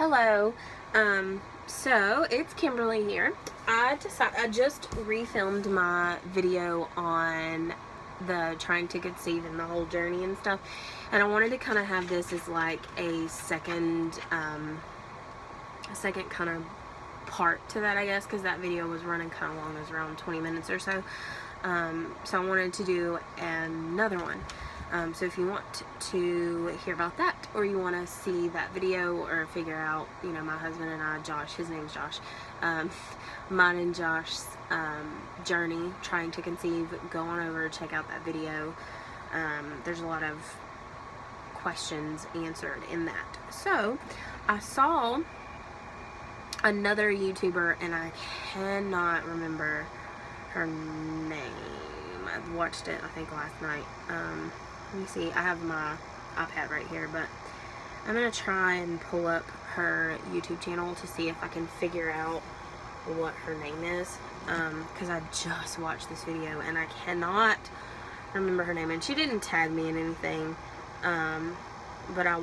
Hello. So it's Kimberly here. I just refilmed my video on the trying to conceive and the whole journey and stuff, and I wanted to kind of have this as like a second kind of part to that, I guess, because that video was running kind of long. It was around 20 minutes or so. So I wanted to do another one. So if you want to hear about that, or you want to see that video, or figure out, you know, my husband and I, Josh, his name's Josh, mine and Josh's journey trying to conceive, go on over, check out that video. There's a lot of questions answered in that. So I saw another YouTuber, and I cannot remember her name. I watched it, I think, last night. Let me see, I have my iPad right here, but I'm going to try and pull up her YouTube channel to see if I can figure out what her name is, because I just watched this video and I cannot remember her name, and she didn't tag me in anything, but I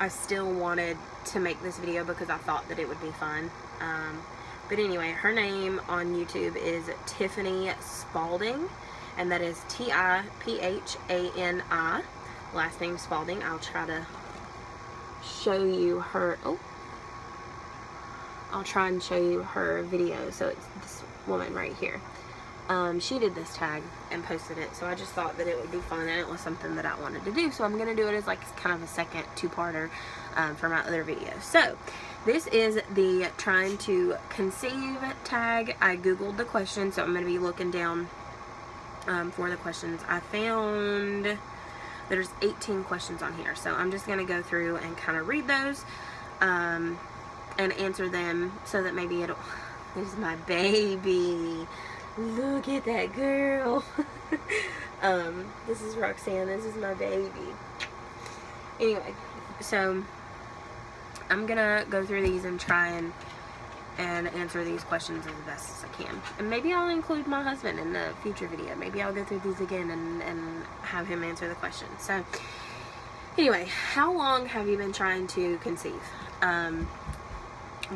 still wanted to make this video because I thought that it would be fun. But anyway, her name on YouTube is Tiffany Spalding, and that is Tiphani, last name Spalding. I'll try to show you her, I'll try and show you her video. So it's this woman right here. She did this tag and posted it, so I just thought that it would be fun, and it was something that I wanted to do, so I'm going to do it as like kind of a second two-parter for my other videos. So this is the trying to conceive tag. I googled the questions, so I'm going to be looking down for the questions. I found there's 18 questions on here, so I'm just going to go through and kind of read those and answer them, so that maybe it'll... This is my baby. Look at that girl. This is Roxanne. This is my baby. Anyway, so I'm gonna go through these and try and answer these questions as best as I can. And maybe I'll include my husband in the future video. Maybe I'll go through these again and have him answer the questions. So anyway, how long have you been trying to conceive?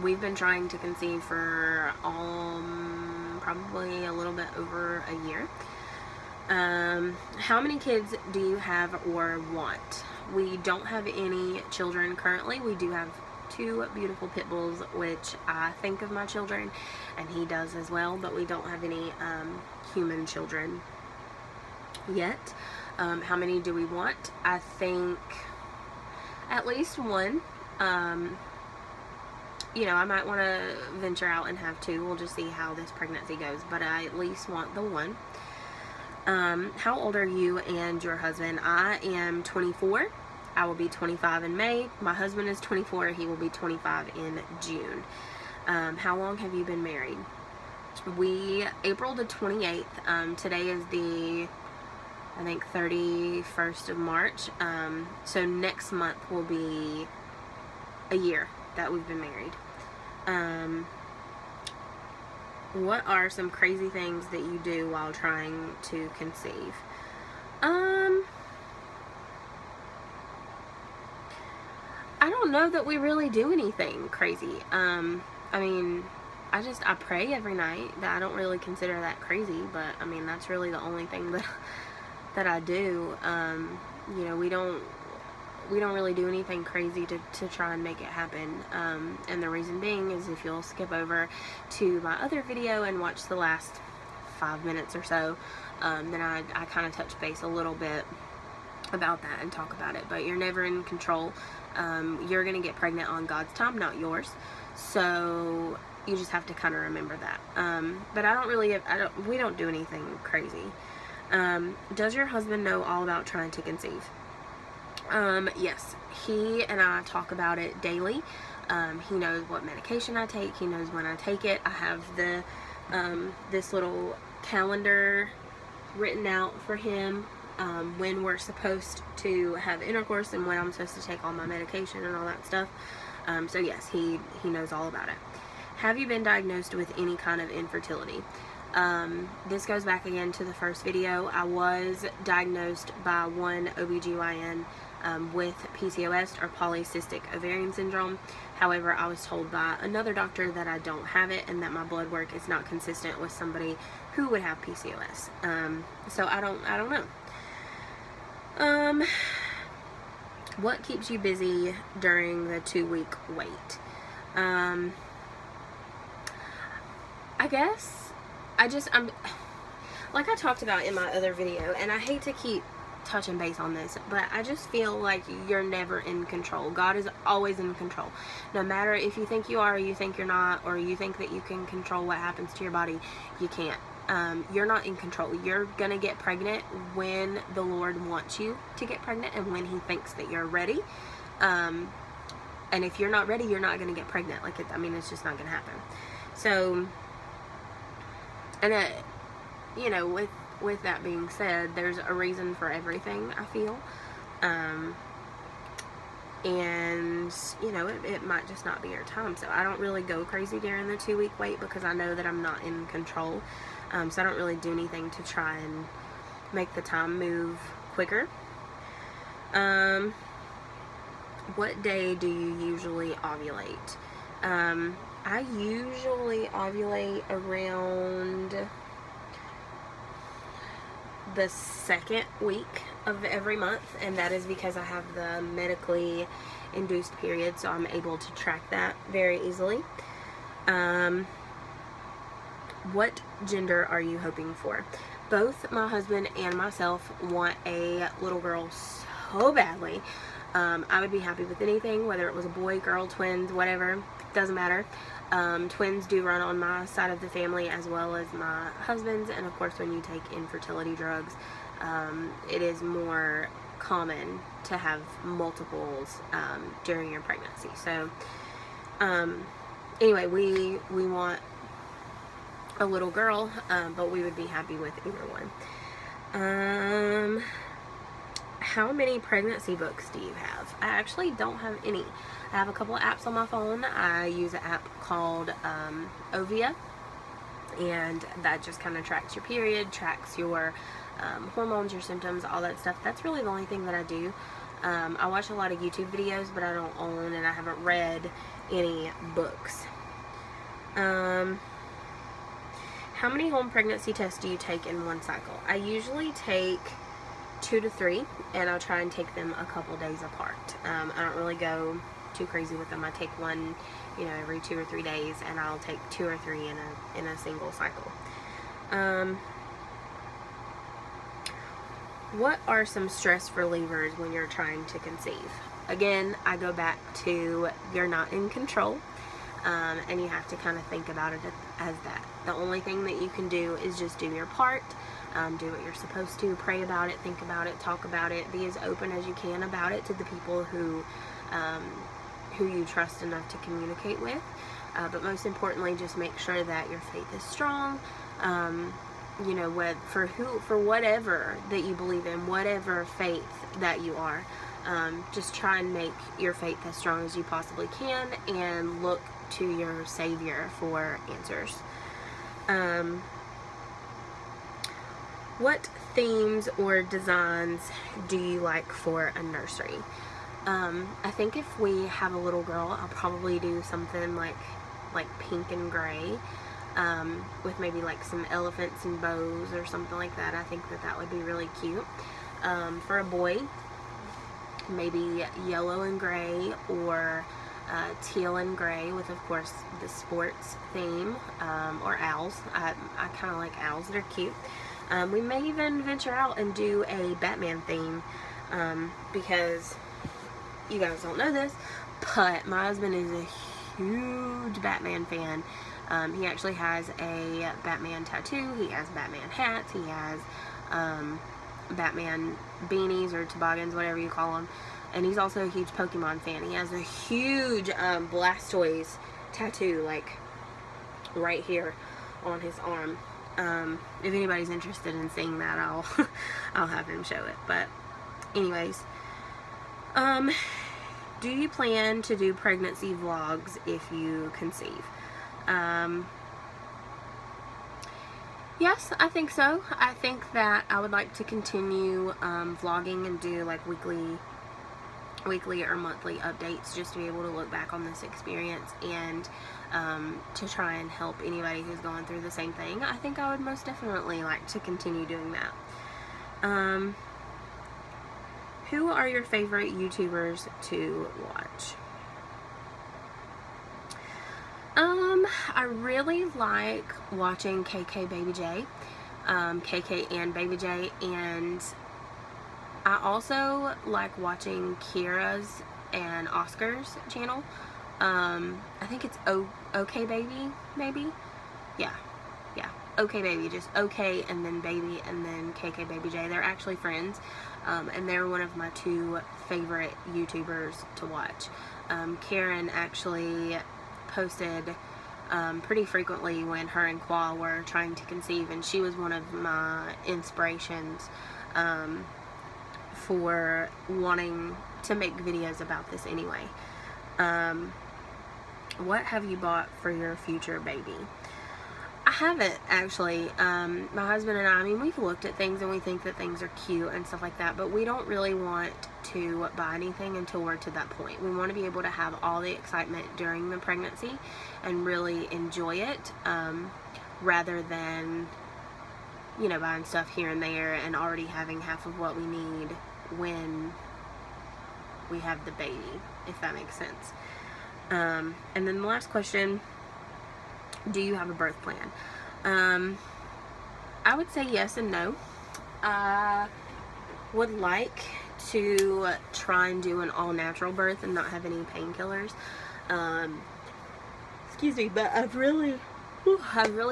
We've been trying to conceive for probably a little bit over a year. How many kids do you have or want? We don't have any children currently. We do have 2 beautiful pit bulls, which I think of my children, and he does as well, but we don't have any human children yet. How many do we want? I think at least 1. You know, I might want to venture out and have 2. We'll just see how this pregnancy goes, but I at least want the 1. How old are you and your husband? I am 24. I will be 25 in May. My husband is 24. He will be 25 in June. How long have you been married? April the 28th. Today is the, I think, 31st of March. So next month will be a year that we've been married. What are some crazy things that you do while trying to conceive? I don't know that we really do anything crazy. I mean, I pray every night. I don't really consider that crazy, but I mean, that's really the only thing that I do. You know, we don't really do anything crazy to try and make it happen, and the reason being is, if you'll skip over to my other video and watch the last 5 minutes or so, then I kind of touch base a little bit about that and talk about it. But you're never in control. You're gonna get pregnant on God's time, not yours, so you just have to kind of remember that. But we don't do anything crazy. Does your husband know all about trying to conceive? Yes, he and I talk about it daily. He knows what medication I take. He knows when I take it. I have this little calendar written out for him, when we're supposed to have intercourse and when I'm supposed to take all my medication and all that stuff. So yes, he knows all about it. Have you been diagnosed with any kind of infertility? This goes back again to the first video. I was diagnosed by one OBGYN with PCOS, or polycystic ovarian syndrome. However, I was told by another doctor that I don't have it and that my blood work is not consistent with somebody who would have PCOS. So I don't know. What keeps you busy during the 2-week wait? I guess I'm like I talked about in my other video, and I hate to keep touching base on this, but I just feel like you're never in control. God is always in control. No matter if you think you are or you think you're not, or you think that you can control what happens to your body, you can't. You're not in control. You're gonna get pregnant when the Lord wants you to get pregnant and when He thinks that you're ready. And if you're not ready, you're not gonna get pregnant. It's just not gonna happen. So, and you know, with that being said, there's a reason for everything, I feel. And, you know, it might just not be your time. So I don't really go crazy during the 2-week wait because I know that I'm not in control. So I don't really do anything to try and make the time move quicker. What day do you usually ovulate? I usually ovulate around the 2nd week of every month, and that is because I have the medically induced period, so I'm able to track that very easily. What gender are you hoping for? Both my husband and myself want a little girl so badly. I would be happy with anything, whether it was a boy, girl, twins, whatever, doesn't matter. Twins do run on my side of the family as well as my husband's, and of course when you take infertility drugs, it is more common to have multiples during your pregnancy. So anyway, we want a little girl, but we would be happy with either one. How many pregnancy books do you have? I actually don't have any. I have a couple of apps on my phone. I use an app called Ovia, and that just kind of tracks your period, tracks your hormones, your symptoms, all that stuff. That's really the only thing that I do. I watch a lot of YouTube videos, but I don't own and I haven't read any books. How many home pregnancy tests do you take in one cycle? I usually take 2 to 3, and I'll try and take them a couple days apart. I don't really go too crazy with them. I take one, you know, every 2 or 3 days, and I'll take 2 or 3 in a single cycle. What are some stress relievers when you're trying to conceive? Again, I go back to you're not in control, and you have to kind of think about it as that. The only thing that you can do is just do your part. Do what you're supposed to, pray about it, think about it, talk about it, be as open as you can about it to the people who you trust enough to communicate with. But most importantly, just make sure that your faith is strong. You know, for whatever that you believe in, whatever faith that you are, just try and make your faith as strong as you possibly can, and look to your Savior for answers. What themes or designs do you like for a nursery? I think if we have a little girl, I'll probably do something like pink and gray, with maybe like some elephants and bows or something like that. I think that would be really cute. For a boy, maybe yellow and gray, or teal and gray with, of course, the sports theme, or owls. I kind of like owls. They're cute. We may even venture out and do a Batman theme, because you guys don't know this, but my husband is a huge Batman fan. He actually has a Batman tattoo, he has Batman hats, he has Batman beanies or toboggans, whatever you call them, and he's also a huge Pokemon fan. He has a huge Blastoise tattoo, like right here on his arm. If anybody's interested in seeing that, I'll have him show it. But anyways, do you plan to do pregnancy vlogs if you conceive? Yes, I think so. I think that I would like to continue vlogging and do like weekly or monthly updates, just to be able to look back on this experience and to try and help anybody who's going through the same thing. I think I would most definitely like to continue doing that. Who are your favorite YouTubers to watch? I really like watching KK Baby J, KK and Baby J, and I also like watching Kira's and Oscar's channel. I think it's OK Baby, maybe? Yeah. OK Baby, just OK and then Baby and then KK Baby J. They're actually friends, and they're one of my two favorite YouTubers to watch. Karen actually posted pretty frequently when her and Qua were trying to conceive, and she was one of my inspirations for wanting to make videos about this anyway. What have you bought for your future baby? I haven't, actually. My husband and I mean, we've looked at things and we think that things are cute and stuff like that, but we don't really want to buy anything until we're to that point. We want to be able to have all the excitement during the pregnancy and really enjoy it, rather than, you know, buying stuff here and there and already having half of what we need when we have the baby, if that makes sense. And then the last question, do you have a birth plan? I would say yes and no. I would like to try and do an all-natural birth and not have any painkillers. Excuse me, but I've really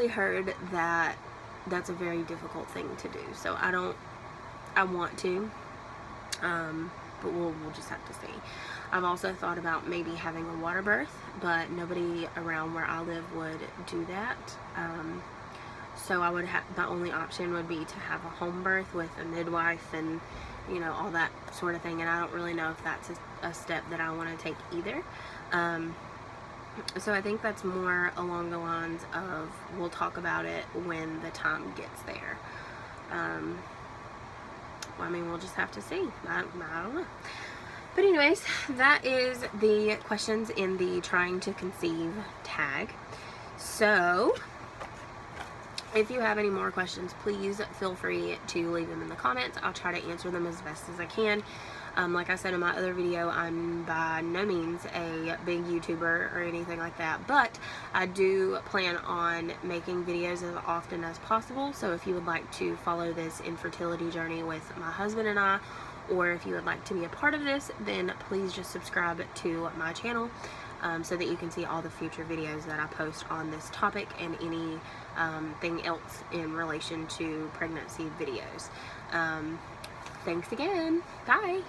heard that that's a very difficult thing to do. So I want to, but we'll just have to see. I've also thought about maybe having a water birth, but nobody around where I live would do that. So I would have, my only option would be to have a home birth with a midwife and, you know, all that sort of thing. And I don't really know if that's a step that I want to take either. So I think that's more along the lines of we'll talk about it when the time gets there. Well, I mean, we'll just have to see. I don't know. But anyways, that is the questions in the Trying to Conceive tag. So if you have any more questions, please feel free to leave them in the comments. I'll try to answer them as best as I can. Like I said in my other video, I'm by no means a big YouTuber or anything like that, but I do plan on making videos as often as possible. So if you would like to follow this infertility journey with my husband and I, or if you would like to be a part of this, then please just subscribe to my channel, so that you can see all the future videos that I post on this topic and any thing else in relation to pregnancy videos. Thanks again. Bye.